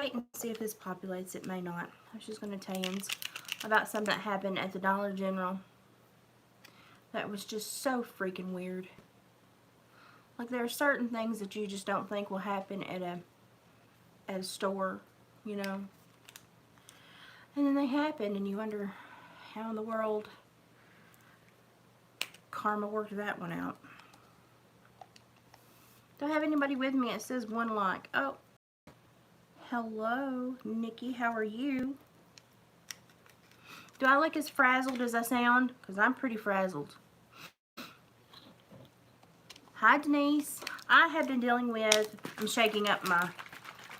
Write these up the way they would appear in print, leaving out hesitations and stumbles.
wait and see if this populates. It may not. I was just going to tell you about something that happened at the Dollar General that was just so freaking weird. Like, there are certain things that you just don't think will happen at a store, you know. And then they happen, and you wonder how in the world karma worked that one out. Do I have anybody with me? It says one like. Oh, hello, Nikki. How are you? Do I look as frazzled as I sound? Because I'm pretty frazzled. Hi, Denise. I have been dealing with, I'm shaking up my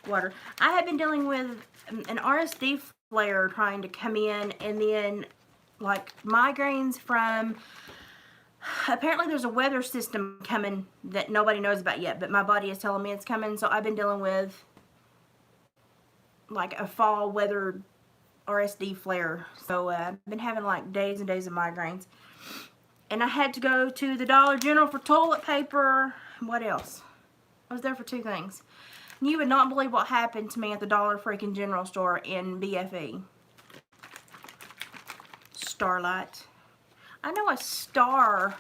water. I have been dealing with an RSD flare trying to come in, and then like migraines from, apparently there's a weather system coming that nobody knows about yet, but my body is telling me it's coming. So I've been dealing with like a fall weather RSD flare. So I've been having like days and days of migraines. And I had to go to the Dollar General for toilet paper. What else? I was there for two things. And you would not believe what happened to me at the Dollar freaking General store in BFE. Starlight. I know a star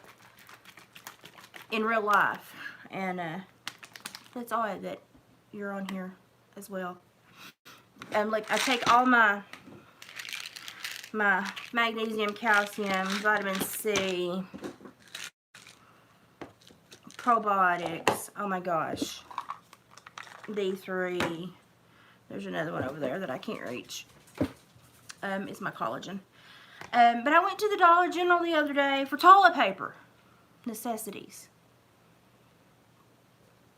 in real life. And that's odd that you're on here as well. Like, I take all my magnesium, calcium, vitamin C, probiotics, oh my gosh, D3, there's another one over there that I can't reach, it's my collagen, but I went to the Dollar General the other day for toilet paper, necessities,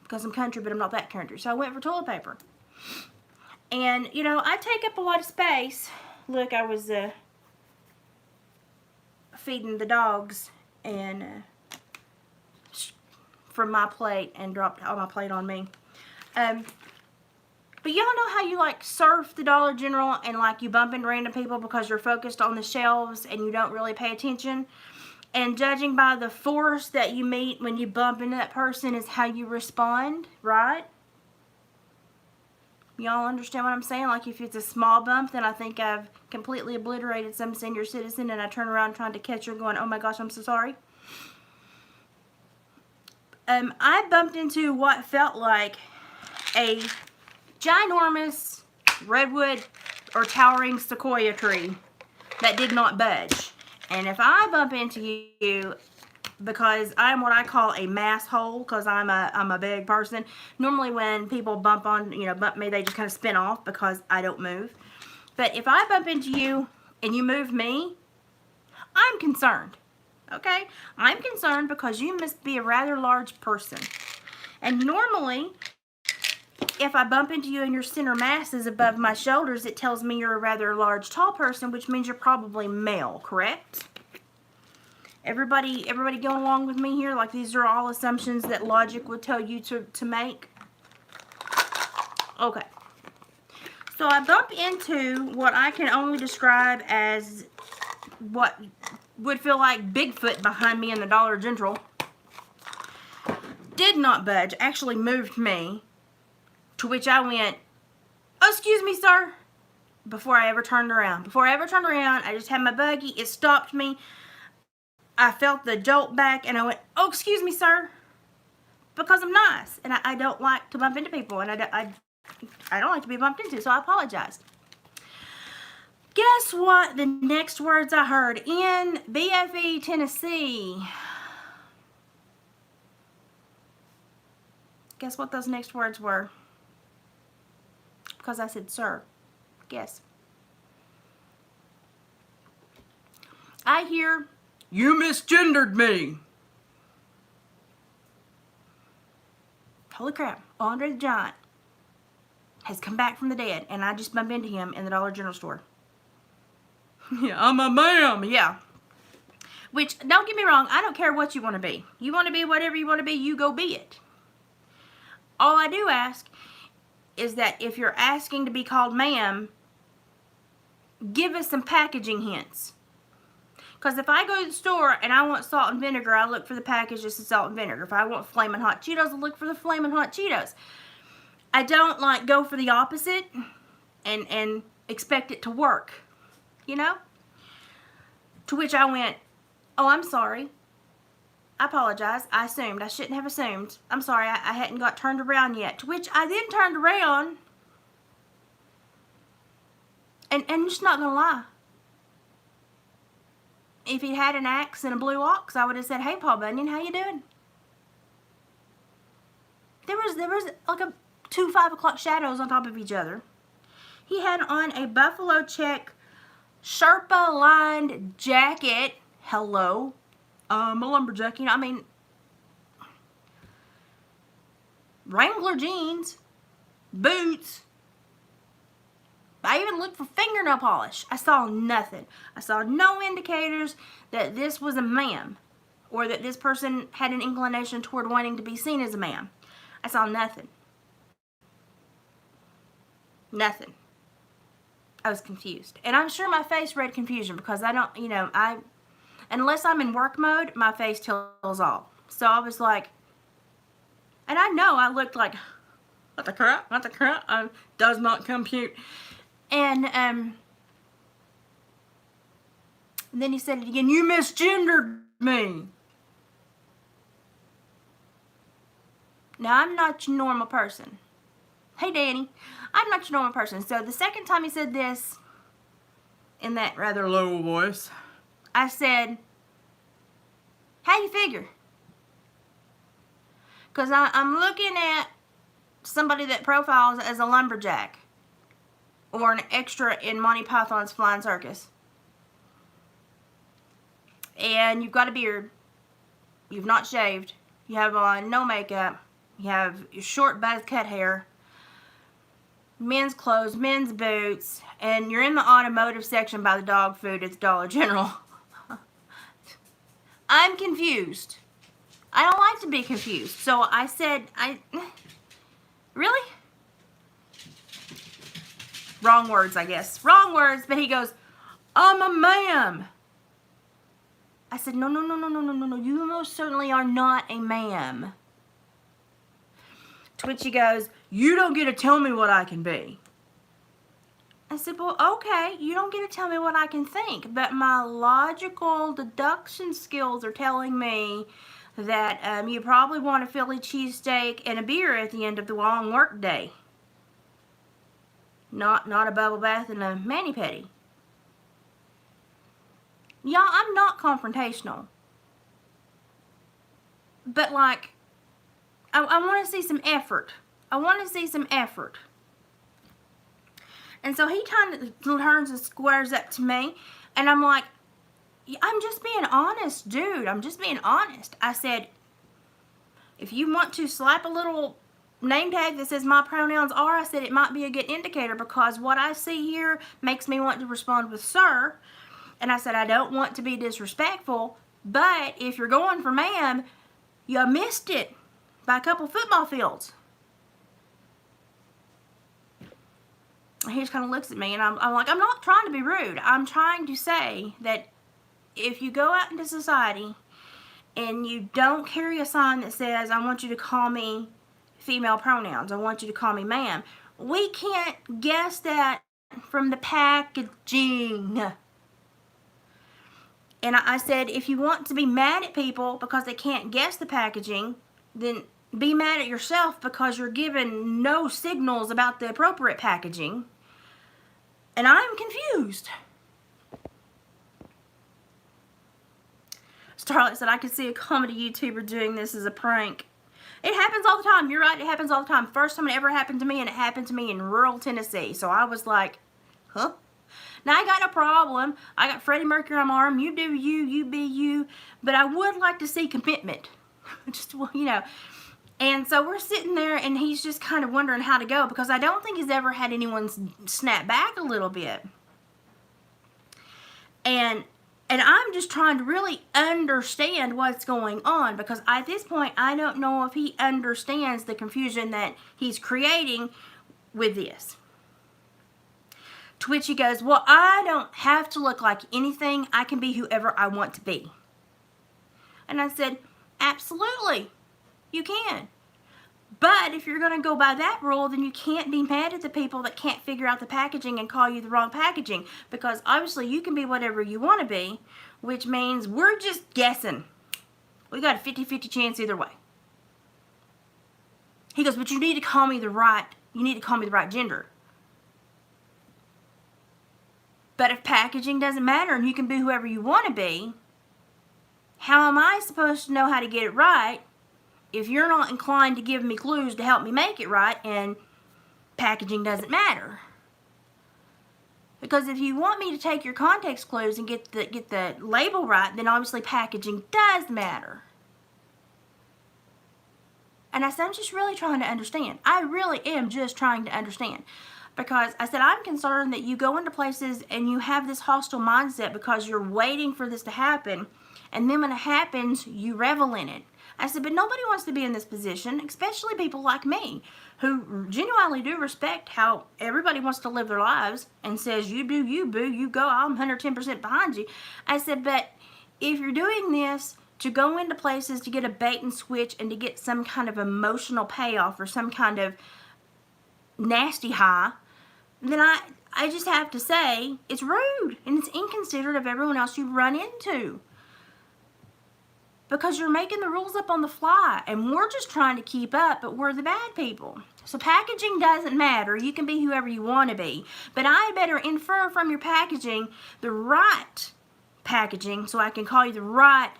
because I'm country, but I'm not that country, so I went for toilet paper, and, you know, I take up a lot of space. Look, I was, feeding the dogs and from my plate and dropped all my plate on me. But y'all know how you like surf the Dollar General and like you bump into random people because you're focused on the shelves and you don't really pay attention. And judging by the force that you meet when you bump into that person is how you respond, right? Y'all understand what I'm saying? Like, if it's a small bump, then I think I've completely obliterated some senior citizen, and I turn around trying to catch her going, oh my gosh, I'm so sorry. I bumped into what felt like a ginormous redwood or towering sequoia tree that did not budge. And if I bump into you, because I'm what I call a mass hole, because I'm a big person. Normally when people bump me, they just kind of spin off because I don't move. But if I bump into you and you move me, I'm concerned. Okay? I'm concerned because you must be a rather large person. And normally, if I bump into you and your center mass is above my shoulders, it tells me you're a rather large, tall person, which means you're probably male, correct? Everybody going along with me here? Like, these are all assumptions that logic would tell you to make? Okay. So I bump into what I can only describe as what would feel like Bigfoot behind me in the Dollar General. Did not budge. Actually moved me. To which I went, oh, excuse me, sir. Before I ever turned around. I just had my buggy. It stopped me. I felt the jolt back, and I went, oh, excuse me, sir, because I'm nice, and I don't like to bump into people, and I don't like to be bumped into, so I apologized. Guess what the next words I heard in BFE, Tennessee? Guess what those next words were? Because I said, sir. Guess. I hear, you misgendered me. Holy crap, Andre the Giant has come back from the dead, and I just bumped into him in the Dollar General store. Yeah, I'm a ma'am, yeah. Which, don't get me wrong, I don't care what you want to be. You want to be whatever you want to be, you go be it. All I do ask is that if you're asking to be called ma'am, give us some packaging hints. Because if I go to the store and I want salt and vinegar, I look for the package just of salt and vinegar. If I want Flamin' Hot Cheetos, I look for the Flamin' Hot Cheetos. I don't like go for the opposite. and expect it to work, you know? To which I went, oh, I'm sorry. I apologize. I assumed. I shouldn't have assumed. I'm sorry. I hadn't got turned around yet. To which I then turned around, and I'm just not going to lie. If he had an axe and a blue ox, I would have said, hey, Paul Bunyan, how you doing? There was like two 5 o'clock shadows on top of each other. He had on a buffalo check Sherpa lined jacket. Hello. A lumberjack, you know, I mean, Wrangler jeans, boots. I even looked for fingernail polish. I saw nothing. I saw no indicators that this was a man or that this person had an inclination toward wanting to be seen as a man. I saw nothing. Nothing. I was confused. And I'm sure my face read confusion because I don't, you know, unless I'm in work mode, my face tells all. So I was like, and I know I looked like, what the crap, does not compute. And then he said it again, you misgendered me. Now, I'm not your normal person. Hey, Danny, I'm not your normal person. So the second time he said this, in that rather low voice, I said, how you figure? Because I'm looking at somebody that profiles as a lumberjack or an extra in Monty Python's Flying Circus. And you've got a beard. You've not shaved. You have on no makeup. You have your short buzz cut hair. Men's clothes, men's boots. And you're in the automotive section by the dog food at the Dollar General. I'm confused. I don't like to be confused. So I said, really? Wrong words, I guess. Wrong words, but he goes, I'm a ma'am. I said, no. You most certainly are not a ma'am. To which he goes, you don't get to tell me what I can be. I said, well, okay, you don't get to tell me what I can think, but my logical deduction skills are telling me that you probably want a Philly cheesesteak and a beer at the end of the long work day. Not a bubble bath and a mani-pedi. Y'all, I'm not confrontational. But, like, I want to see some effort. I want to see some effort. And so he kind of turns and squares up to me. And I'm like, I'm just being honest, dude. I'm just being honest. I said, if you want to slap a little name tag that says my pronouns are, I said it might be a good indicator because what I see here makes me want to respond with sir. And I said, I don't want to be disrespectful, but if you're going for ma'am, you missed it by a couple football fields. He just kind of looks at me, and I'm like, I'm not trying to be rude. I'm trying to say that if you go out into society and you don't carry a sign that says, I want you to call me female pronouns, I want you to call me ma'am, we can't guess that from the packaging. And I said, if you want to be mad at people because they can't guess the packaging, then be mad at yourself because you're given no signals about the appropriate packaging. And I'm confused. Starlight said, I could see a comedy YouTuber doing this as a prank. It happens all the time. You're right, it happens all the time. First time it ever happened to me, and it happened to me in rural Tennessee. So I was like, huh? Now, I got no problem. I got Freddie Mercury on my arm. You do you, you be you. But I would like to see commitment. Just, you know. And so we're sitting there, and he's just kind of wondering how to go because I don't think he's ever had anyone snap back a little bit. And I'm just trying to really understand what's going on because at this point, I don't know if he understands the confusion that he's creating with this. To which he goes, well, I don't have to look like anything. I can be whoever I want to be. And I said, absolutely, you can. But if you're going to go by that rule, then you can't be mad at the people that can't figure out the packaging and call you the wrong packaging. Because obviously you can be whatever you want to be, which means we're just guessing. We got a 50-50 chance either way. He goes, but you need to call me the right gender. But if packaging doesn't matter and you can be whoever you want to be, how am I supposed to know how to get it right if you're not inclined to give me clues to help me make it right and packaging doesn't matter? Because if you want me to take your context clues and get the label right, then obviously packaging does matter. And I said, I'm just really trying to understand. I really am just trying to understand. Because I said, I'm concerned that you go into places and you have this hostile mindset because you're waiting for this to happen. And then when it happens, you revel in it. I said, but nobody wants to be in this position, especially people like me, who genuinely do respect how everybody wants to live their lives and says, you do you, boo, you go, I'm 110% behind you. I said, but if you're doing this to go into places to get a bait and switch and to get some kind of emotional payoff or some kind of nasty high, then I just have to say it's rude and it's inconsiderate of everyone else you run into. Because you're making the rules up on the fly and we're just trying to keep up, but we're the bad people. So packaging doesn't matter. You can be whoever you want to be. But I better infer from your packaging the right packaging so I can call you the right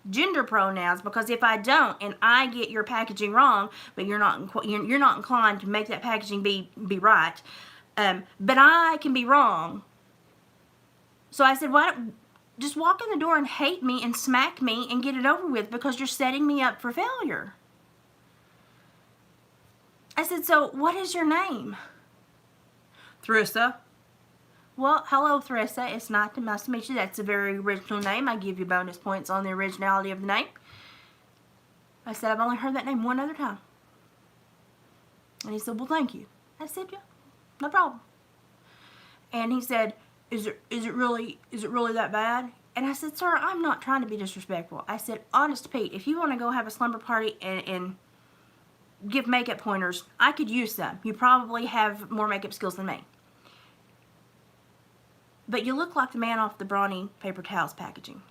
gender pronouns, because if I don't and I get your packaging wrong, but you're not inclined to make that packaging be right, but I can be wrong. So I said, why don't just walk in the door and hate me and smack me and get it over with, because you're setting me up for failure. I said, so what is your name? Thrissa. Well, hello, Thrissa. It's nice to meet you. That's a very original name. I give you bonus points on the originality of the name. I said, I've only heard that name one other time. And he said, well, thank you. I said, yeah, no problem. And he said, is it really that bad? And I said, sir, I'm not trying to be disrespectful. I said, honest to Pete, if you want to go have a slumber party and give makeup pointers, I could use some. You probably have more makeup skills than me. But you look like the man off the Brawny paper towels packaging.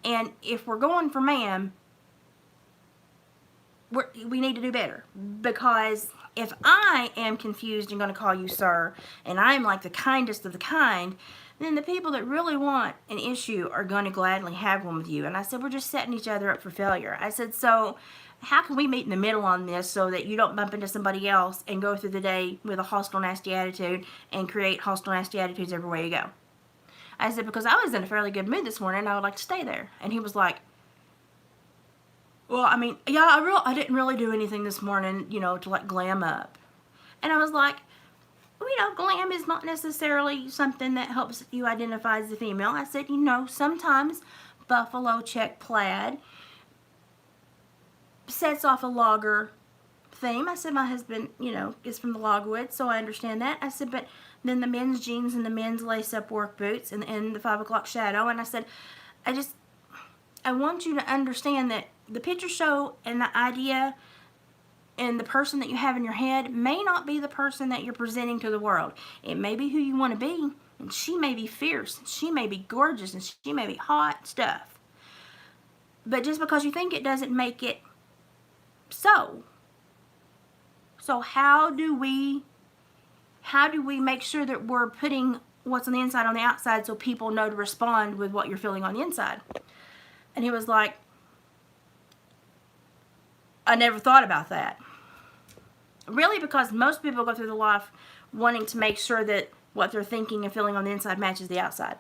And if we're going for ma'am, we need to do better. Because if I am confused and going to call you sir, and I'm like the kindest of the kind, then the people that really want an issue are going to gladly have one with you. And I said, we're just setting each other up for failure. I said, so how can we meet in the middle on this so that you don't bump into somebody else and go through the day with a hostile, nasty attitude and create hostile, nasty attitudes everywhere you go? I said, because I was in a fairly good mood this morning and I would like to stay there. And he was like, well, I mean, yeah, I didn't really do anything this morning, to like glam up. And I was like, glam is not necessarily something that helps you identify as a female. I said, sometimes buffalo check plaid sets off a logger theme. I said, my husband, is from the logwood, so I understand that. I said, but then the men's jeans and the men's lace-up work boots and the 5 o'clock shadow. And I said, I want you to understand that the picture show and the idea and the person that you have in your head may not be the person that you're presenting to the world. It may be who you want to be, and she may be fierce, and she may be gorgeous, and she may be hot stuff. But just because you think it doesn't make it so. So how do we make sure that we're putting what's on the inside on the outside so people know to respond with what you're feeling on the inside? And he was like, I never thought about that. Really, because most people go through the life wanting to make sure that what they're thinking and feeling on the inside matches the outside.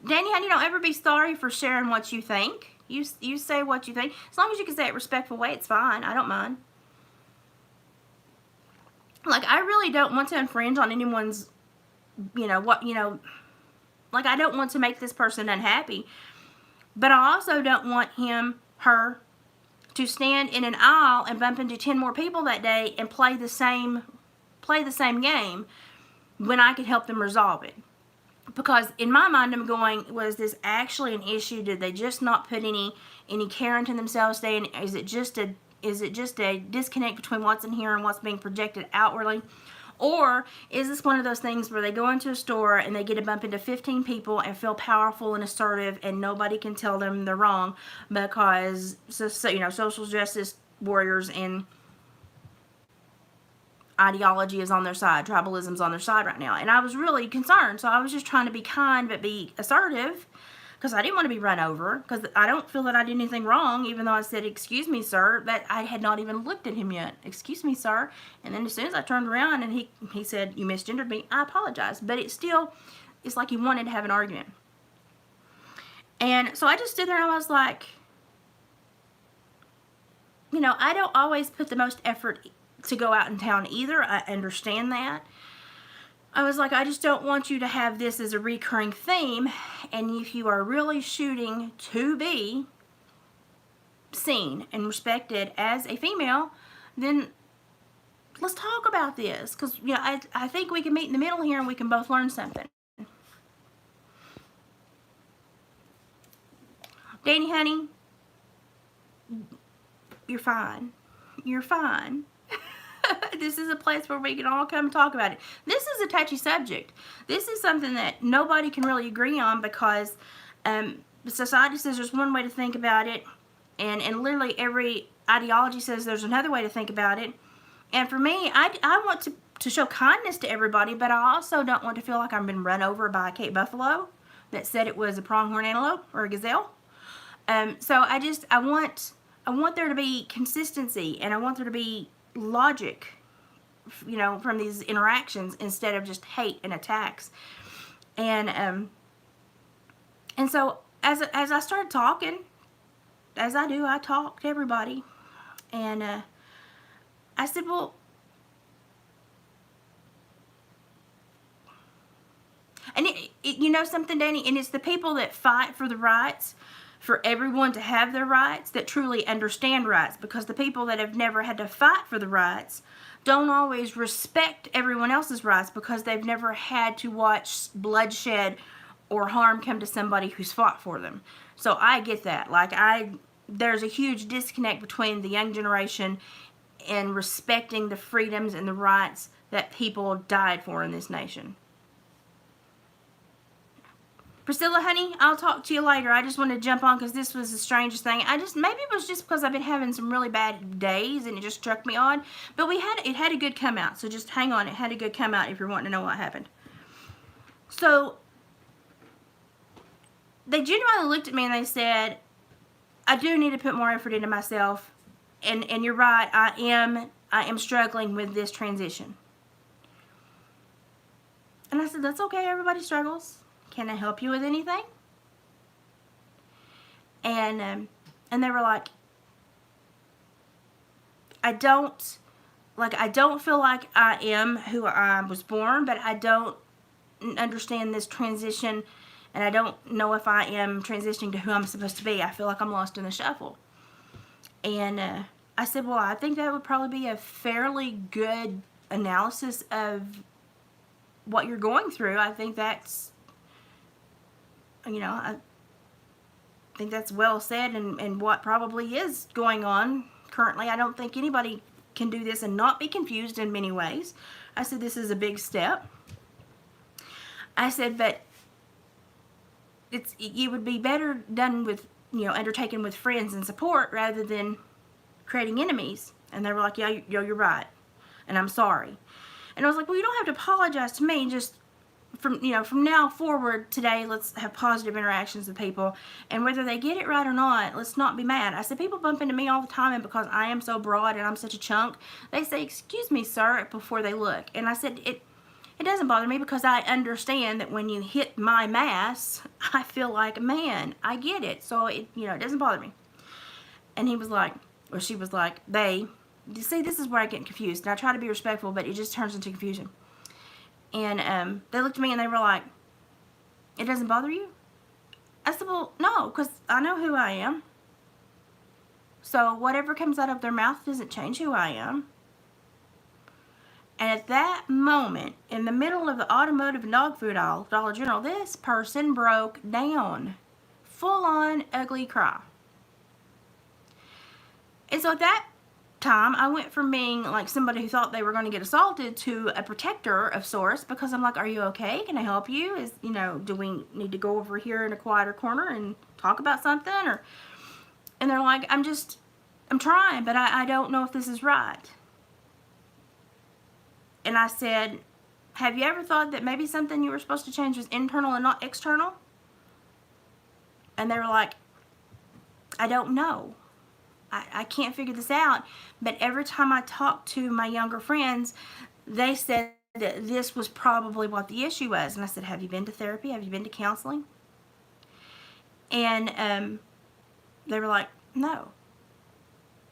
Danny, honey, don't ever be sorry for sharing what you think. You say what you think. As long as you can say it in a respectful way, it's fine. I don't mind. Like, I really don't want to infringe on anyone's, like, I don't want to make this person unhappy. But I also don't want him, her, to stand in an aisle and bump into 10 more people that day and play the same game when I could help them resolve it. Because in my mind, I'm going, was this actually an issue? Did they just not put any care into themselves today? And is it just a disconnect between what's in here and what's being projected outwardly? Or is this one of those things where they go into a store and they get to bump into 15 people and feel powerful and assertive, and nobody can tell them they're wrong because, social justice warriors and ideology is on their side, tribalism's on their side right now. And I was really concerned, so I was just trying to be kind but be assertive, because I didn't want to be run over, because I don't feel that I did anything wrong, even though I said, excuse me, sir, that I had not even looked at him yet. Excuse me, sir. And then as soon as I turned around and he said, you misgendered me, I apologize. But it's like he wanted to have an argument. And so I just stood there and I was like, I don't always put the most effort to go out in town either. I understand that. I was like, I just don't want you to have this as a recurring theme. And if you are really shooting to be seen and respected as a female, then let's talk about this. Because, I think we can meet in the middle here and we can both learn something. Danny, honey, you're fine. You're fine. This is a place where we can all come and talk about it. This is a touchy subject. This is something that nobody can really agree on, because society says there's one way to think about it, and literally every ideology says there's another way to think about it. And for me, I want to show kindness to everybody, but I also don't want to feel like I've been run over by a Cape buffalo that said it was a pronghorn antelope or a gazelle. So I want there to be consistency, and I want there to be logic, from these interactions, instead of just hate and attacks. And so as I started talking, as I do, I talk to everybody, and I said, well, and something, Danny, and it's the people that fight for the rights for everyone to have their rights that truly understand rights, because the people that have never had to fight for the rights don't always respect everyone else's rights, because they've never had to watch bloodshed or harm come to somebody who's fought for them. So I get that. There's a huge disconnect between the young generation and respecting the freedoms and the rights that people died for in this nation. Priscilla, honey, I'll talk to you later. I just wanted to jump on because this was the strangest thing. Maybe it was just because I've been having some really bad days and it just struck me odd. But it had a good come out. So just hang on. It had a good come out if you're wanting to know what happened. So they genuinely looked at me and they said, I do need to put more effort into myself. And you're right, I am struggling with this transition. And I said, that's okay, everybody struggles. Can I help you with anything? And they were like, I don't feel like I am who I was born, but I don't understand this transition, and I don't know if I am transitioning to who I'm supposed to be. I feel like I'm lost in the shuffle. And I said, well, I think that would probably be a fairly good analysis of what you're going through. I think that's, I think that's well said, and what probably is going on currently. I don't think anybody can do this and not be confused in many ways. I said, this is a big step. I said, but it would be better done with, undertaken with friends and support rather than creating enemies. And they were like, yeah, you're right, and I'm sorry. And I was like, well, you don't have to apologize to me. Just from now forward, today, let's have positive interactions with people, and whether they get it right or not, let's not be mad. I said, people bump into me all the time, and because I am so broad and I'm such a chunk, they say, excuse me, sir, before they look. And I said, it doesn't bother me, because I understand that when you hit my mass, I feel like a man. I get it. So it doesn't bother me. And he was like, or she was like, you see, this is where I get confused. And I try to be respectful, but it just turns into confusion. And they looked at me and they were like, it doesn't bother you? I said, well, no, because I know who I am. So whatever comes out of their mouth doesn't change who I am. And at that moment, in the middle of the automotive and dog food aisle, Dollar General, this person broke down. Full on ugly cry. And so at that time, I went from being like somebody who thought they were going to get assaulted to a protector of sorts, because I'm like, are you okay? Can I help you? Do we need to go over here in a quieter corner and talk about something? And they're like, I'm trying, but I don't know if this is right. And I said, have you ever thought that maybe something you were supposed to change was internal and not external? And they were like, I don't know. I can't figure this out. But every time I talked to my younger friends, they said that this was probably what the issue was. And I said, have you been to therapy? Have you been to counseling? And they were like, no.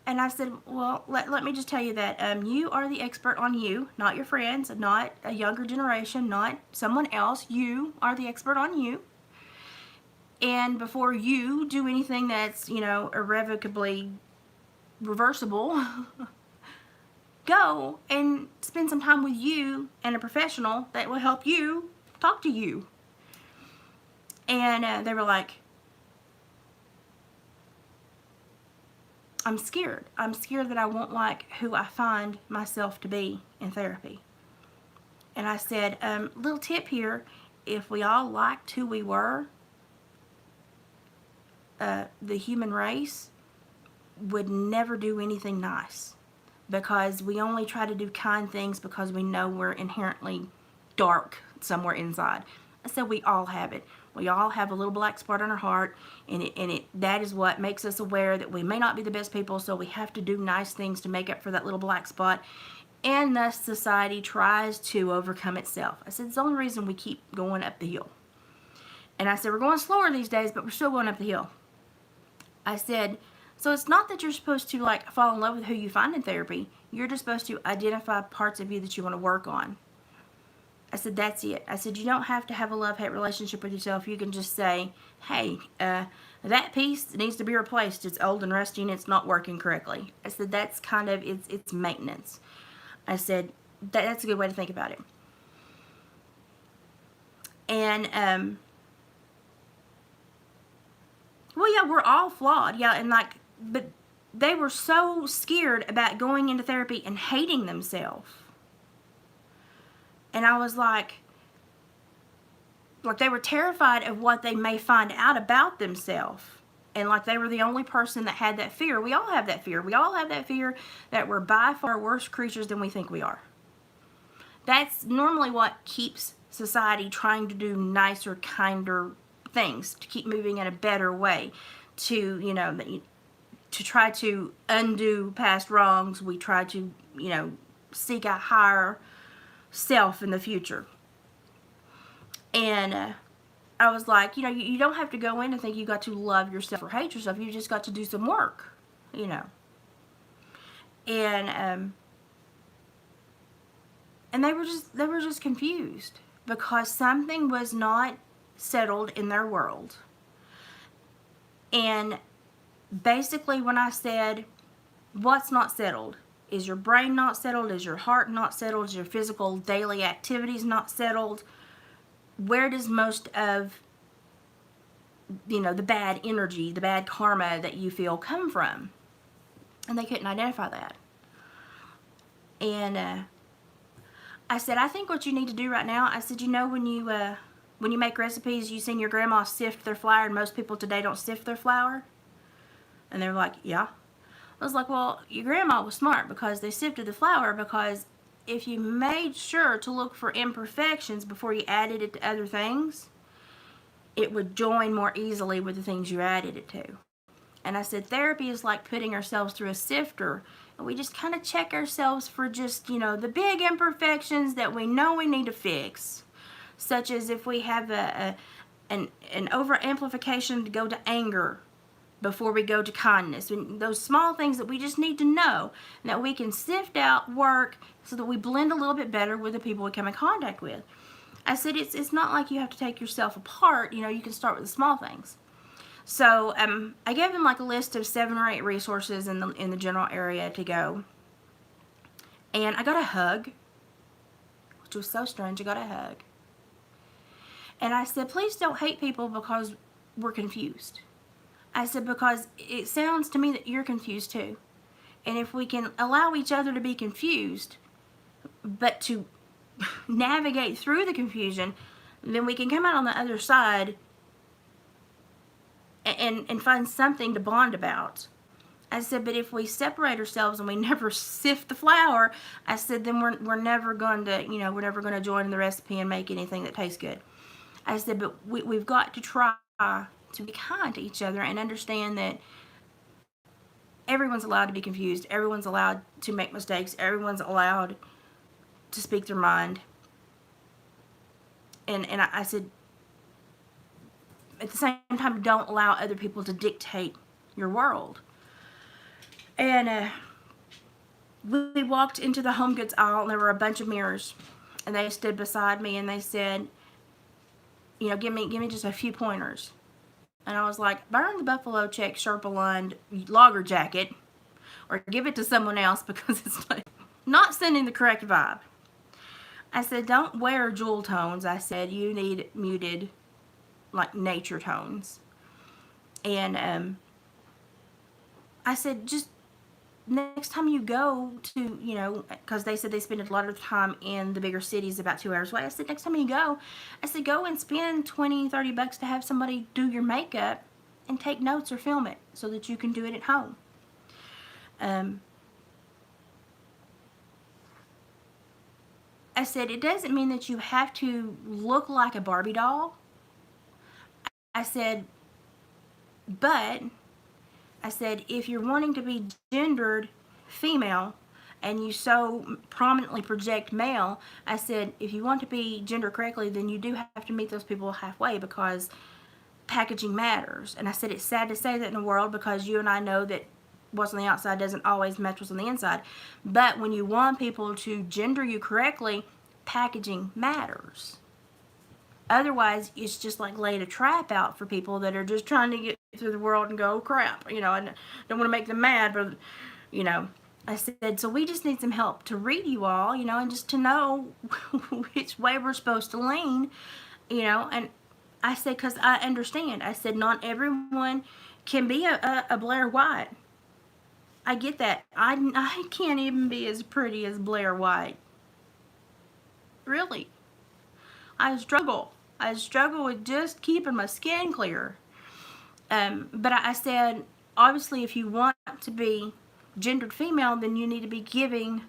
And I said, well, let me just tell you that you are the expert on you, not your friends, not a younger generation, not someone else. You are the expert on you. And before you do anything that's, irrevocably reversible, go and spend some time with you and a professional that will help you talk to you. And they were like, I'm scared. I'm scared that I won't like who I find myself to be in therapy. And I said, little tip here, if we all liked who we were, the human race would never do anything nice, because we only try to do kind things because we know we're inherently dark somewhere inside. I said we all have it. We all have a little black spot on our heart, and that is what makes us aware that we may not be the best people, so we have to do nice things to make up for that little black spot, and thus society tries to overcome itself. I said it's the only reason we keep going up the hill. And I said we're going slower these days, but we're still going up the hill. I said, so it's not that you're supposed to fall in love with who you find in therapy. You're just supposed to identify parts of you that you want to work on. I said, that's it. I said, you don't have to have a love-hate relationship with yourself. You can just say, hey, that piece needs to be replaced. It's old and rusty and it's not working correctly. I said, that's kind of, it's maintenance. I said, that's a good way to think about it. And, well, yeah, we're all flawed. Yeah, and but they were so scared about going into therapy and hating themselves. And I was like they were terrified of what they may find out about themselves. And they were the only person that had that fear. We all have that fear. We all have that fear that we're by far worse creatures than we think we are. That's normally what keeps society trying to do nicer, kinder things, to keep moving in a better way, to try to undo past wrongs. We try to, seek a higher self in the future. And I was like, you don't have to go in and think you got to love yourself or hate yourself. You just got to do some work, And they were just confused, because something was not settled in their world. And basically when I said, what's not settled? Is your brain not settled? Is your heart not settled? Is your physical daily activities not settled? Where does most of, the bad energy, the bad karma that you feel come from? And they couldn't identify that. And I said, I think what you need to do right now, I said, when you make recipes, you seen your grandma sift their flour, and most people today don't sift their flour? And they were like, yeah. I was like, well, your grandma was smart, because they sifted the flour, because if you made sure to look for imperfections before you added it to other things, it would join more easily with the things you added it to. And I said, therapy is like putting ourselves through a sifter, and we just kind of check ourselves for just, the big imperfections that we know we need to fix. Such as if we have an over-amplification to go to anger before we go to kindness. And those small things that we just need to know, that we can sift out, work, so that we blend a little bit better with the people we come in contact with. I said, it's not like you have to take yourself apart. You can start with the small things. So I gave them like a list of 7 or 8 resources in the general area to go. And I got a hug, which was so strange. I got a hug. And I said, please don't hate people because we're confused. I said, because it sounds to me that you're confused too. And if we can allow each other to be confused, but to navigate through the confusion, then we can come out on the other side and find something to bond about. I said, but if we separate ourselves and we never sift the flour, I said, then we're never going to, we're never going to join the recipe and make anything that tastes good. I said, but we've got to try to be kind to each other and understand that everyone's allowed to be confused. Everyone's allowed to make mistakes. Everyone's allowed to speak their mind. And I said, at the same time, don't allow other people to dictate your world. And we walked into the home goods aisle, and there were a bunch of mirrors. And they stood beside me, and they said, give me just a few pointers. And I was like, burn the buffalo check Sherpa lined logger jacket, or give it to someone else because it's like not sending the correct vibe. I said, don't wear jewel tones. I said, you need muted, like nature tones. And I said, just next time you go to, because they said they spend a lot of time in the bigger cities about 2 hours away. I said, next time you go, I said, go and spend $20-$30 to have somebody do your makeup and take notes or film it so that you can do it at home. I said, it doesn't mean that you have to look like a Barbie doll. I said, but I said, if you're wanting to be gendered female and you so prominently project male, I said, if you want to be gendered correctly, then you do have to meet those people halfway because packaging matters. And I said, it's sad to say that in the world because you and I know that what's on the outside doesn't always match what's on the inside. But when you want people to gender you correctly, packaging matters. Otherwise, it's just like laying a trap out for people that are just trying to get through the world and go, oh, crap, I don't want to make them mad, but, I said, so we just need some help to read you all, and just to know which way we're supposed to lean, and I said, because I understand. I said, not everyone can be a Blair White. I get that. I can't even be as pretty as Blair White. Really. I struggle with just keeping my skin clear. But I said, obviously, if you want to be gendered female, then you need to be giving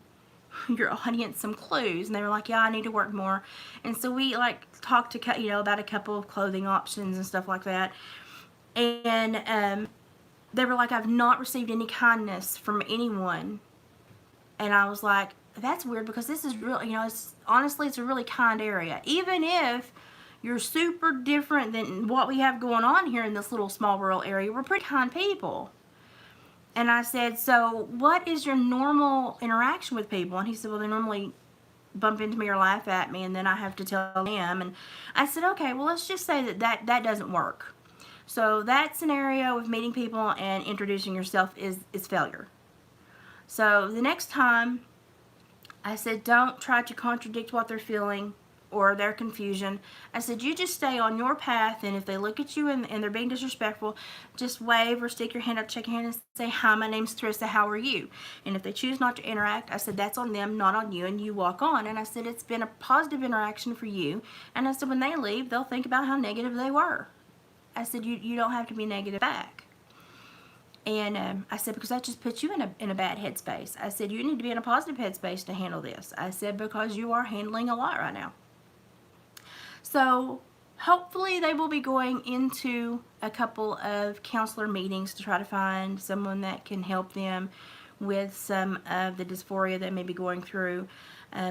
your audience some clues. And they were like, yeah, I need to work more. And so we talked to, about a couple of clothing options and stuff like that. And they were like, I've not received any kindness from anyone. And I was like, that's weird because this is real, honestly, it's a really kind area. Even if you're super different than what we have going on here in this little small rural area, we're pretty kind people. And I said, so what is your normal interaction with people? And he said, well, they normally bump into me or laugh at me, and then I have to tell them. And I said, okay, well, let's just say that doesn't work. So that scenario of meeting people and introducing yourself is failure. So the next time, I said, don't try to contradict what they're feeling or their confusion. I said, you just stay on your path, and if they look at you and they're being disrespectful, just wave or stick your hand up, shake your hand, and say, hi, my name's Theresa, how are you? And if they choose not to interact, I said, that's on them, not on you, and you walk on. And I said, it's been a positive interaction for you. And I said, when they leave, they'll think about how negative they were. I said, you don't have to be negative back. And I said, because that just puts you in a bad headspace. I said, you need to be in a positive headspace to handle this. I said, because you are handling a lot right now. So hopefully they will be going into a couple of counselor meetings to try to find someone that can help them with some of the dysphoria they may be going through.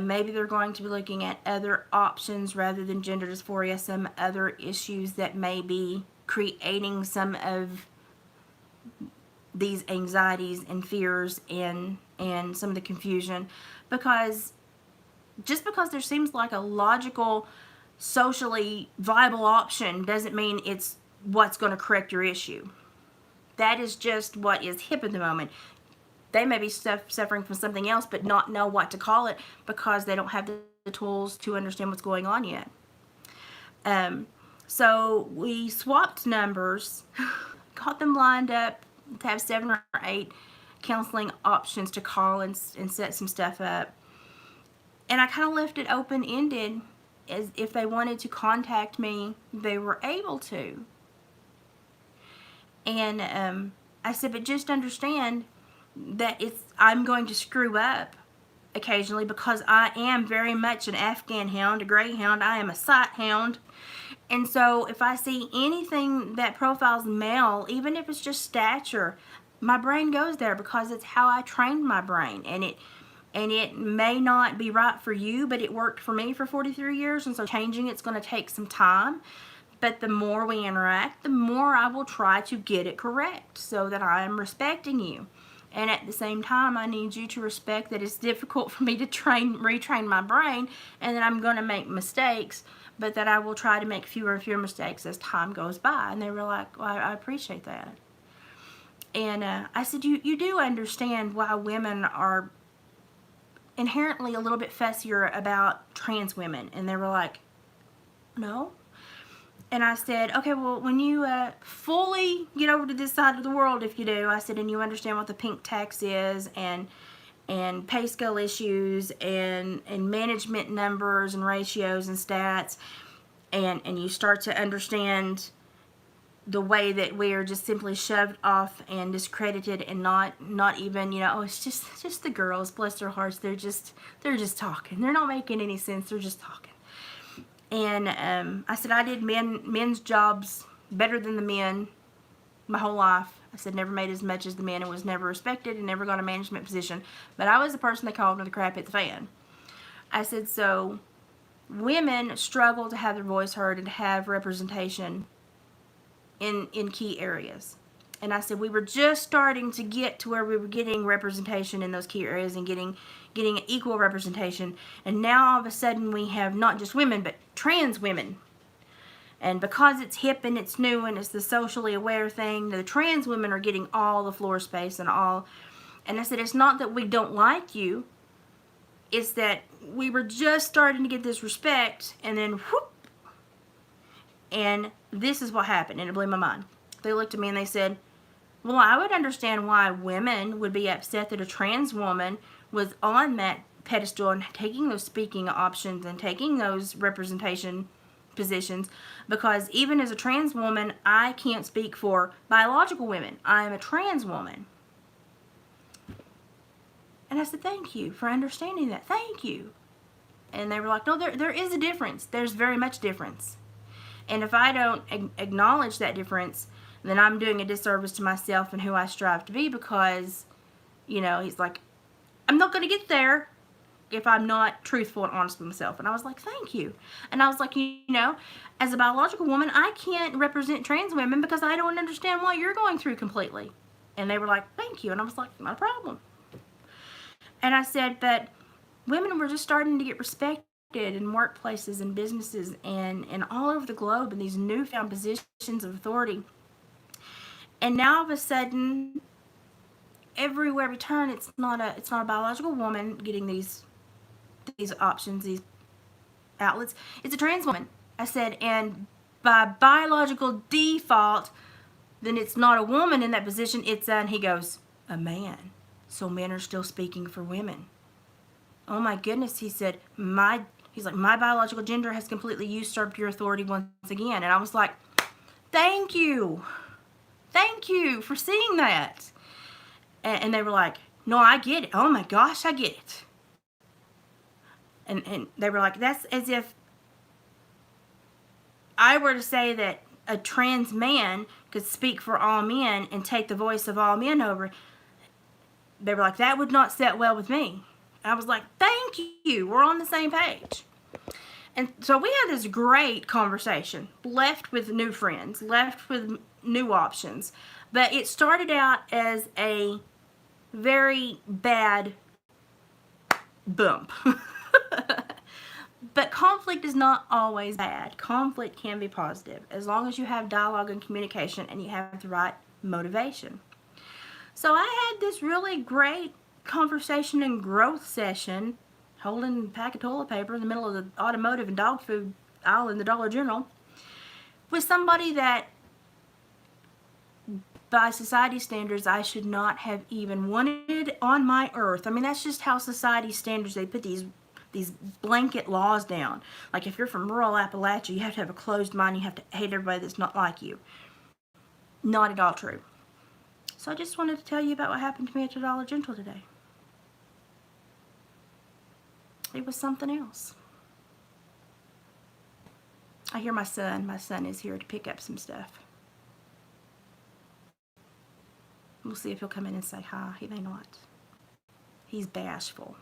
Maybe they're going to be looking at other options rather than gender dysphoria, some other issues that may be creating some of these anxieties and fears and some of the confusion, because just because there seems like a logical, socially viable option doesn't mean it's what's going to correct your issue. That is just what is hip at the moment. They may be suffering from something else, but not know what to call it because they don't have the tools to understand what's going on yet. So we swapped numbers, got them lined up to have 7 or 8 counseling options to call and set some stuff up. And I kind of left it open-ended, as if they wanted to contact me, they were able to. And I said, but just understand that I'm going to screw up occasionally because I am very much an Afghan hound, a greyhound. I am a sight hound. And so if I see anything that profiles male, even if it's just stature, my brain goes there because it's how I trained my brain. And it may not be right for you, but it worked for me for 43 years. And so changing it's going to take some time. But the more we interact, the more I will try to get it correct so that I am respecting you. And at the same time, I need you to respect that it's difficult for me to retrain my brain, and that I'm going to make mistakes, but that I will try to make fewer and fewer mistakes as time goes by. And they were like, well, I appreciate that. And I said, you do understand why women are inherently a little bit fussier about trans women? And they were like, no. And I said, okay, well, when you fully get over to this side of the world, if you do, I said, and you understand what the pink tax is, and pay scale issues, and management numbers and ratios and stats, and you start to understand the way that we are just simply shoved off and discredited, and not even, oh, it's just the girls, bless their hearts, they're just talking, they're not making any sense, they're just talking. And I said, I did men's jobs better than the men my whole life. I said, never made as much as the men, and was never respected, and never got a management position. But I was the person they called when the crap hit the fan. I said, so women struggle to have their voice heard and to have representation in key areas. And I said, we were just starting to get to where we were getting representation in those key areas and getting equal representation. And now all of a sudden we have not just women, but trans women. And because it's hip and it's new and it's the socially aware thing, the trans women are getting all the floor space and all. And I said, it's not that we don't like you. It's that we were just starting to get this respect, and then whoop. And this is what happened, and it blew my mind. They looked at me and they said, well, I would understand why women would be upset that a trans woman was on that pedestal and taking those speaking options and taking those representation positions, because even as a trans woman, I can't speak for biological women. I am a trans woman. And I said, thank you for understanding that. Thank you. And they were like, no, there is a difference. There's very much difference. And if I don't acknowledge that difference, then I'm doing a disservice to myself and who I strive to be, because, he's like, I'm not going to get there if I'm not truthful and honest with myself. And I was like, thank you. And I was like, as a biological woman, I can't represent trans women because I don't understand what you're going through completely. And they were like, thank you. And I was like, not a problem. And I said, but women were just starting to get respected in workplaces and businesses and all over the globe in these newfound positions of authority. And now all of a sudden, everywhere we turn, it's not a biological woman getting these options, these outlets. It's a trans woman. I said, and by biological default, then it's not a woman in that position. It's and he goes, a man. So men are still speaking for women. Oh my goodness, he said, he's like, my biological gender has completely usurped your authority once again. And I was like, thank you. Thank you for seeing that. And they were like, no, I get it. Oh my gosh, I get it. And they were like, that's as if I were to say that a trans man could speak for all men and take the voice of all men over. They were like, that would not sit well with me. And I was like, thank you. We're on the same page. And so we had this great conversation, left with new friends, left with new options. But it started out as a very bad bump. But conflict is not always bad. Conflict can be positive as long as you have dialogue and communication and you have the right motivation. So I had this really great conversation and growth session, holding a pack of toilet paper in the middle of the automotive and dog food aisle in the Dollar General, with somebody that by society standards I should not have even wanted on my earth. I mean, that's just how society standards, they put these blanket laws down. Like if you're from rural Appalachia, you have to have a closed mind, you have to hate everybody that's not like you. Not at all true. So I just wanted to tell you about what happened to me at the Dollar General today. It was something else. I hear my son is here to pick up some stuff. We'll see if he'll come in and say hi. He may not. He's bashful.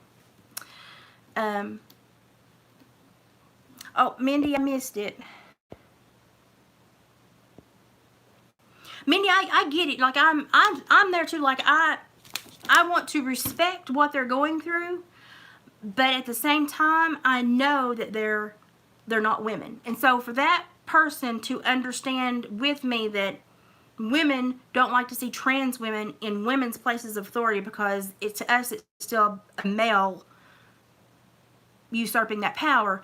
Oh, Mindy, I missed it. Mindy, I get it. Like I'm there too. Like I want to respect what they're going through, but at the same time, I know that they're not women. And so for that person to understand with me that women don't like to see trans women in women's places of authority because to us it's still a male usurping that power,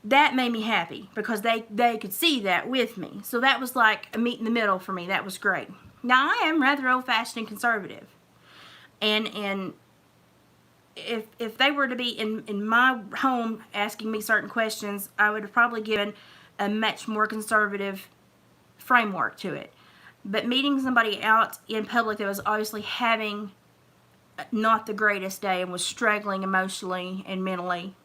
that made me happy because they could see that with me. So that was like a meet in the middle for me. That was great. Now I am rather old-fashioned and conservative, and if they were to be in my home asking me certain questions, I would have probably given a much more conservative framework to it. But meeting somebody out in public that was obviously having not the greatest day and was struggling emotionally and mentally,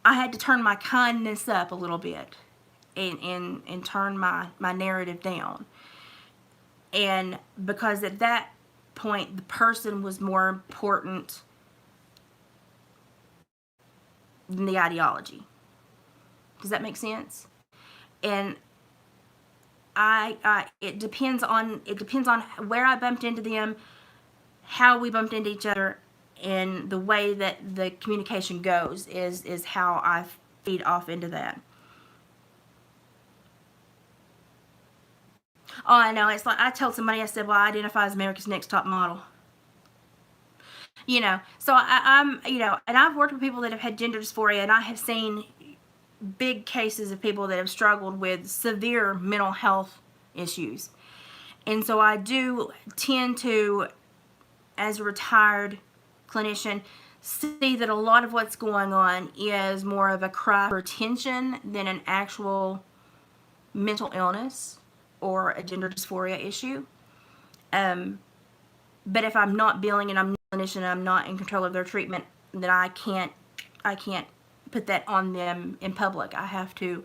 I had to turn my kindness up a little bit and turn my narrative down. And because at that point, the person was more important than the ideology. Does that make sense? And it depends on where I bumped into them, how we bumped into each other, and the way that the communication goes is how I feed off into that. Oh, I know. It's like I told somebody, I said, well, I identify as America's Next Top Model. So I'm, and I've worked with people that have had gender dysphoria, and I have seen big cases of people that have struggled with severe mental health issues. And so I do tend to, as a retired clinician, see that a lot of what's going on is more of a cry for attention than an actual mental illness or a gender dysphoria issue. But if I'm not billing and I'm not a clinician and I'm not in control of their treatment, then I can't put that on them in public. I have to,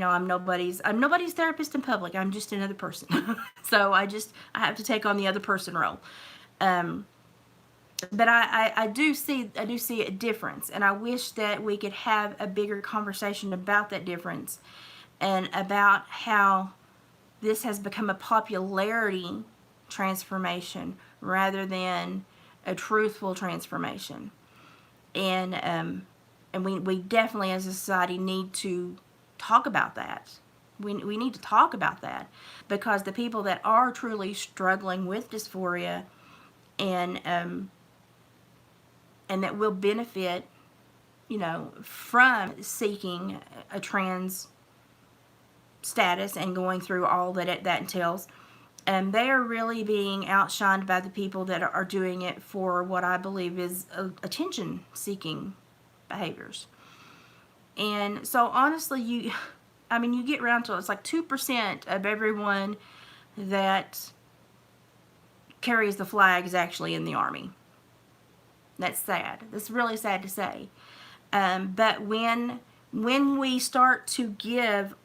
I'm nobody's therapist in public. I'm just another person. So I have to take on the other person role. But I do see a difference, and I wish that we could have a bigger conversation about that difference and about how this has become a popularity transformation rather than a truthful transformation. And we definitely as a society need to talk about that. We need to talk about that because the people that are truly struggling with dysphoria and that will benefit, from seeking a trans status and going through all that entails, they are really being outshined by the people that are doing it for what I believe is attention-seeking behaviors. And so honestly, you get around to it's like 2% of everyone that carries the flag is actually in the Army. That's sad. That's really sad to say. But when we start to give,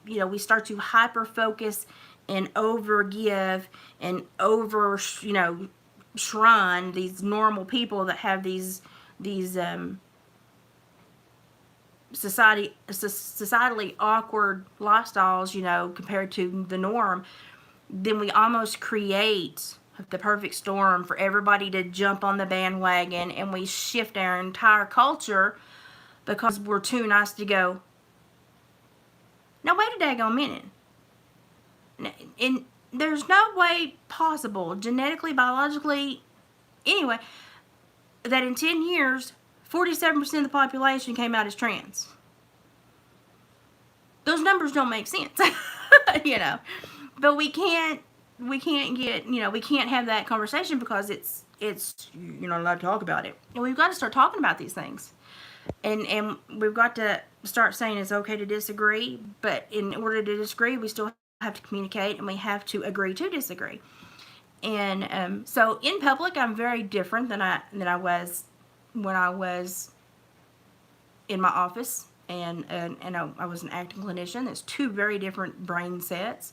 we start to hyper focus and over give and over, shrine these normal people that have these societally awkward lifestyles, compared to the norm, then we almost create the perfect storm for everybody to jump on the bandwagon, and we shift our entire culture because we're too nice to go, now wait a daggone minute. And there's no way possible, genetically, biologically, anyway, that in 10 years, 47% of the population came out as trans. Those numbers don't make sense, you know. But we can't get, you know, we can't have that conversation because it's you're not allowed to talk about it. And we've got to start talking about these things. And we've got to start saying it's okay to disagree, but in order to disagree, we still have to communicate, and we have to agree to disagree. And so in public, I'm very different than I was when I was in my office, and I was an acting clinician. There's two very different brain sets,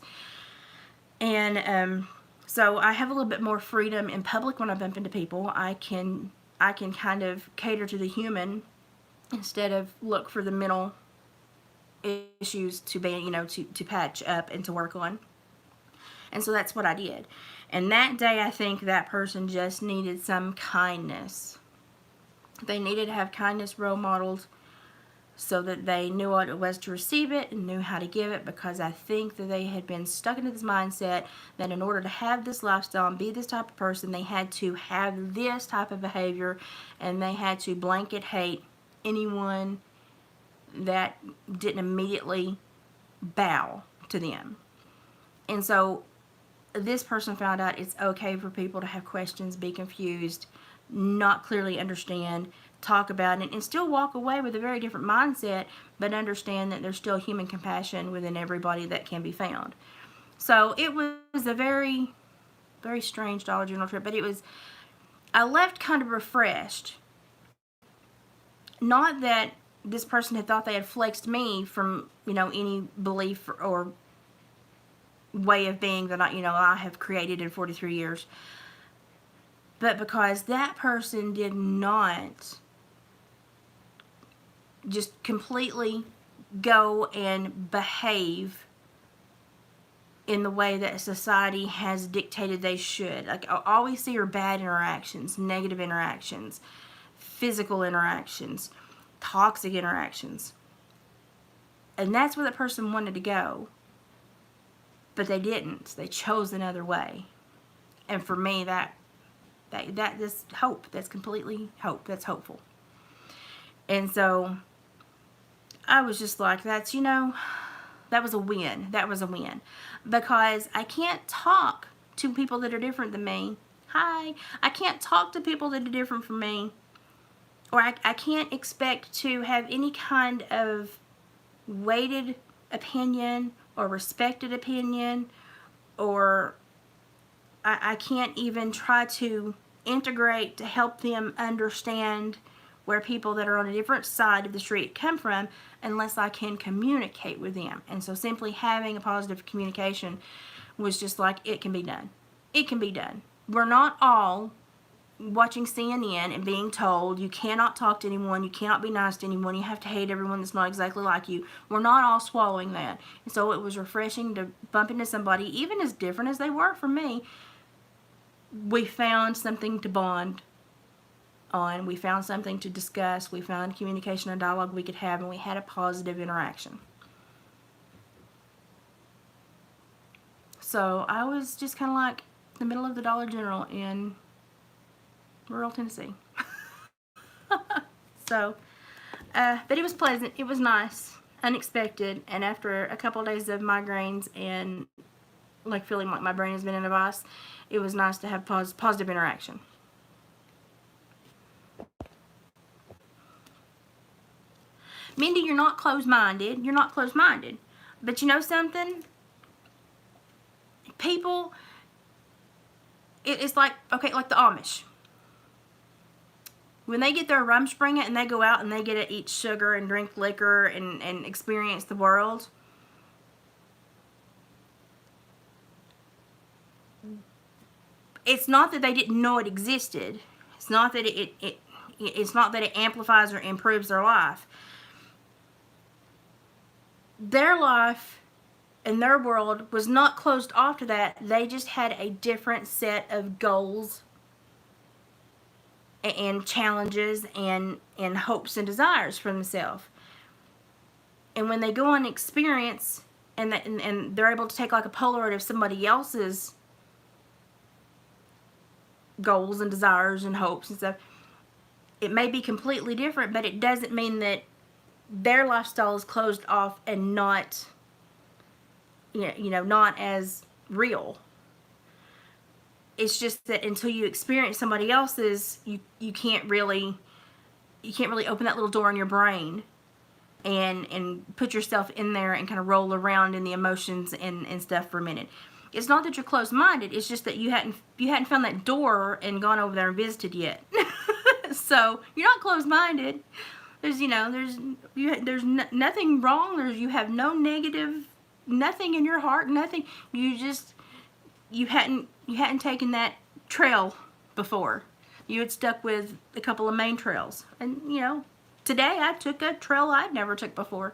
and so I have a little bit more freedom in public when I bump into people. I can kind of cater to the human instead of look for the mental issues to be, you know, to patch up and to work on. And so that's what I did. And that day, I think that person just needed some kindness. They needed to have kindness role modeled so that they knew what it was to receive it and knew how to give it, because I think that they had been stuck into this mindset that in order to have this lifestyle and be this type of person, they had to have this type of behavior, and they had to blanket hate anyone that didn't immediately bow to them. And so this person found out it's okay for people to have questions, be confused, not clearly understand, talk about it, and still walk away with a very different mindset, but understand that there's still human compassion within everybody that can be found. So it was a very, very strange Dollar General trip, but I left kind of refreshed. Not that this person had thought they had flexed me from, you know, any belief or way of being that I have created in 43 years. But because that person did not just completely go and behave in the way that society has dictated they should. Like, all we see are bad interactions, negative interactions, physical interactions, toxic interactions. And that's where that person wanted to go. But they didn't. They chose another way. And for me, that is hope. That's completely hope. That's hopeful. And so I was just like, that was a win. That was a win. Because I can't talk to people that are different than me. Hi. I can't talk to people that are different from me. Or I can't expect to have any kind of weighted opinion or respected opinion, or I can't even try to integrate to help them understand where people that are on a different side of the street come from unless I can communicate with them. And so simply having a positive communication was just like, it can be done. It can be done. We're not all watching CNN and being told you cannot talk to anyone, you cannot be nice to anyone, you have to hate everyone that's not exactly like you. We're not all swallowing that. And so it was refreshing to bump into somebody, even as different as they were from me. We found something to bond on. We found something to discuss. We found communication and dialogue we could have, and we had a positive interaction. So I was just kind of like the middle of the Dollar General in rural Tennessee. So, but it was pleasant. It was nice, unexpected, and after a couple of days of migraines and like feeling like my brain has been in a vice, it was nice to have positive interaction. Mindy, you're not closed-minded. You're not closed-minded. But you know something? People, it's like, okay, like the Amish. When they get their Rumspringa and they go out and they get to eat sugar and drink liquor and experience the world, it's not that they didn't know it existed. It's not that it's not that it amplifies or improves their life. Their life and their world was not closed off to that. They just had a different set of goals and challenges and hopes and desires for themselves. And when they go on experience and they're able to take like a Polaroid of somebody else's goals and desires and hopes and stuff, it may be completely different, but it doesn't mean that their lifestyle is closed off and not, not as real. It's just that until you experience somebody else's, you can't really open that little door in your brain and put yourself in there and kind of roll around in the emotions and stuff for a minute. It's not that you're closed-minded. It's just that you hadn't found that door and gone over there and visited yet. So you're not closed-minded. There's nothing wrong. You have no negative, nothing in your heart, nothing. You hadn't taken that trail before. You had stuck with a couple of main trails, and today I took a trail I'd never took before,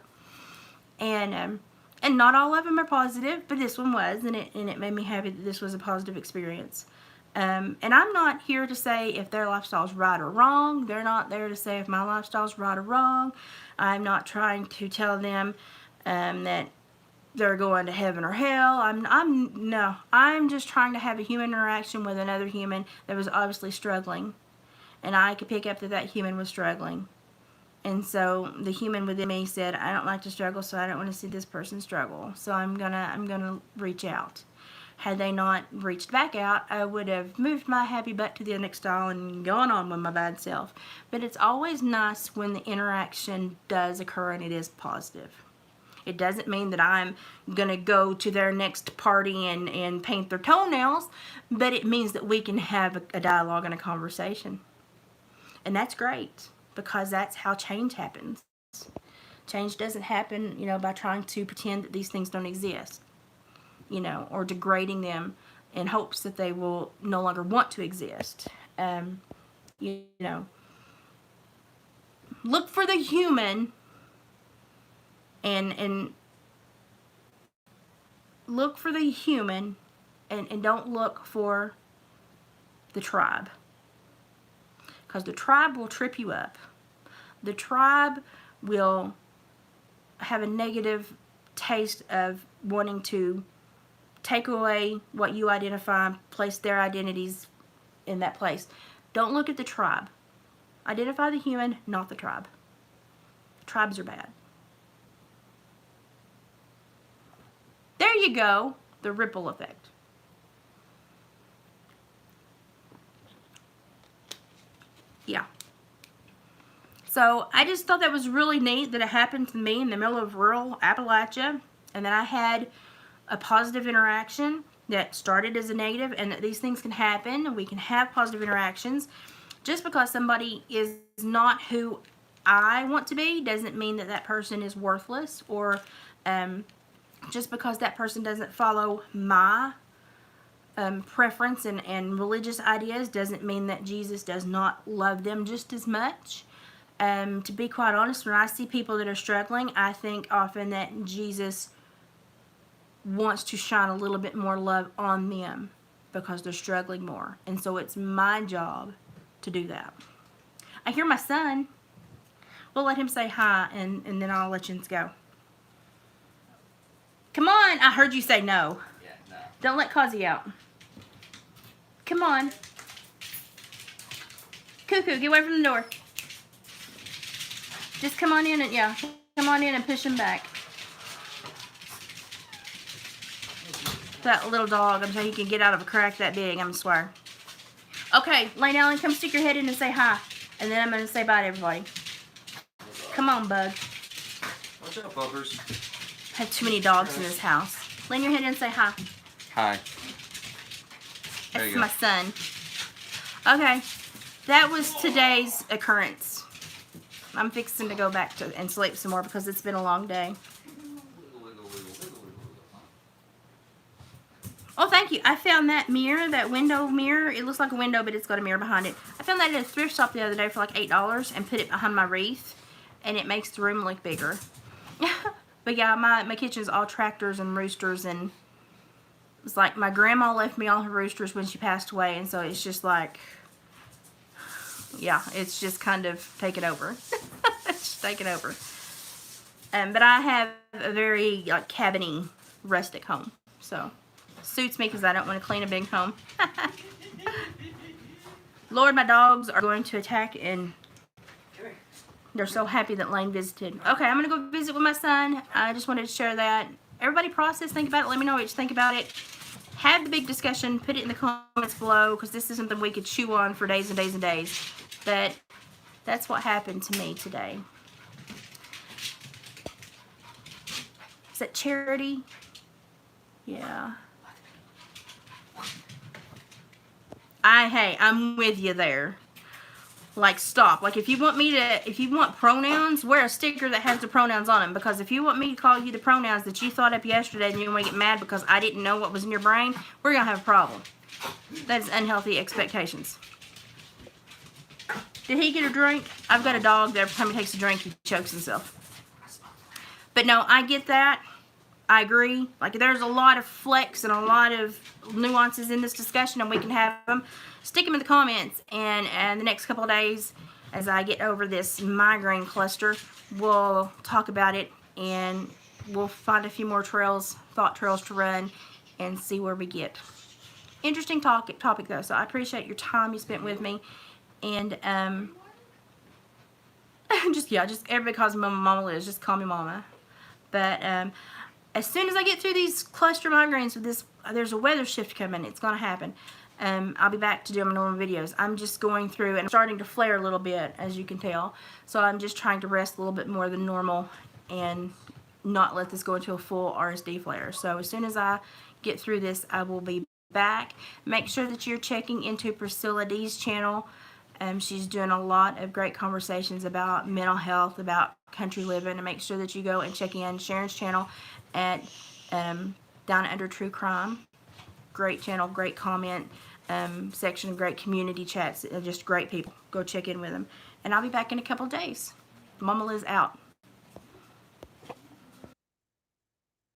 and not all of them are positive, but this one was, and it made me happy that this was a positive experience. And I'm not here to say if their lifestyle's right or wrong. They're not there to say if my lifestyle's right or wrong. I'm not trying to tell them that they're going to heaven or hell. I'm just trying to have a human interaction with another human that was obviously struggling, and I could pick up that human was struggling. And so the human within me said, I don't like to struggle, so I don't want to see this person struggle. So I'm gonna reach out. Had they not reached back out, I would have moved my happy butt to the next aisle and gone on with my bad self. But it's always nice when the interaction does occur and it is positive. It doesn't mean that I'm going to go to their next party and paint their toenails, but it means that we can have a dialogue and a conversation. And that's great, because that's how change happens. Change doesn't happen, by trying to pretend that these things don't exist, or degrading them in hopes that they will no longer want to exist. Look for the human and look for the human and don't look for the tribe. Because the tribe will trip you up. The tribe will have a negative taste of wanting to take away what you identify, place their identities in that place. Don't look at the tribe. Identify the human, not the tribe. Tribes are bad. There you go, the ripple effect. Yeah. So I just thought that was really neat that it happened to me in the middle of rural Appalachia, and that I had a positive interaction that started as a negative, and that these things can happen and we can have positive interactions. Just because somebody is not who I want to be doesn't mean that person is worthless, or just because that person doesn't follow my preference and religious ideas doesn't mean that Jesus does not love them just as much. To be quite honest, when I see people that are struggling, I think often that Jesus wants to shine a little bit more love on them because they're struggling more. And so it's my job to do that. I hear my son. We'll let him say hi, and then I'll let you go. Come on. I heard you say no. Yeah, no. Don't let Kazi out. Come on. Cuckoo, get away from the door. Just come on in and, yeah, come on in and push him back. That little dog, I'm telling you, he can get out of a crack that big, I swear. Okay, Lane Allen, come stick your head in and say hi. And then I'm going to say bye to everybody. Come on, bug. What's up, buggers? I have too many dogs in this house. Lay your head in and say hi. Hi. That's my son. Okay, that was today's occurrence. I'm fixing to go back and sleep some more because it's been a long day. Oh, thank you. I found that mirror, that window mirror. It looks like a window, but it's got a mirror behind it. I found that at a thrift shop the other day for like $8 and put it behind my wreath, and it makes the room look bigger. But yeah, my kitchen's all tractors and roosters, and it's like my grandma left me all her roosters when she passed away, and so it's just like yeah, it's just kind of taken over. It's taken over. But I have a very like cabiny, rustic home, so suits me because I don't want to clean a big home. Lord, my dogs are going to attack, and they're so happy that Lane visited. Okay, I'm gonna go visit with my son. I just wanted to share that. Everybody process, think about it. Let me know what you think about it. Have the big discussion. Put it in the comments below, because this is something we could chew on for days and days and days. But that's what happened to me today. Is that Charity? Yeah. Hey, I'm with you there. Like, stop. Like, if you want pronouns, wear a sticker that has the pronouns on them. Because if you want me to call you the pronouns that you thought up yesterday and you want to get mad because I didn't know what was in your brain, we're going to have a problem. That is unhealthy expectations. Did he get a drink? I've got a dog that every time he takes a drink, he chokes himself. But no, I get that. I agree. Like, there's a lot of flex and a lot of nuances in this discussion, and we can have them. Stick them in the comments, and the next couple of days, as I get over this migraine cluster, we'll talk about it, and we'll find a few more thought trails to run, and see where we get. Interesting topic though, so I appreciate your time you spent with me, and just everybody calls me Mama Liz. Just call me Mama. But as soon as I get through these cluster migraines with this, there's a weather shift coming. It's going to happen. I'll be back to do my normal videos. I'm just going through, and I'm starting to flare a little bit, as you can tell. So I'm just trying to rest a little bit more than normal and not let this go into a full RSD flare. So as soon as I get through this, I will be back. Make sure that you're checking into Priscilla D's channel. She's doing a lot of great conversations about mental health, about country living, and make sure that you go and check in Sharon's channel at Down Under True Crime. Great channel, great comment section, great community chats, just great people. Go check in with them. And I'll be back in a couple of days. Mama Liz out.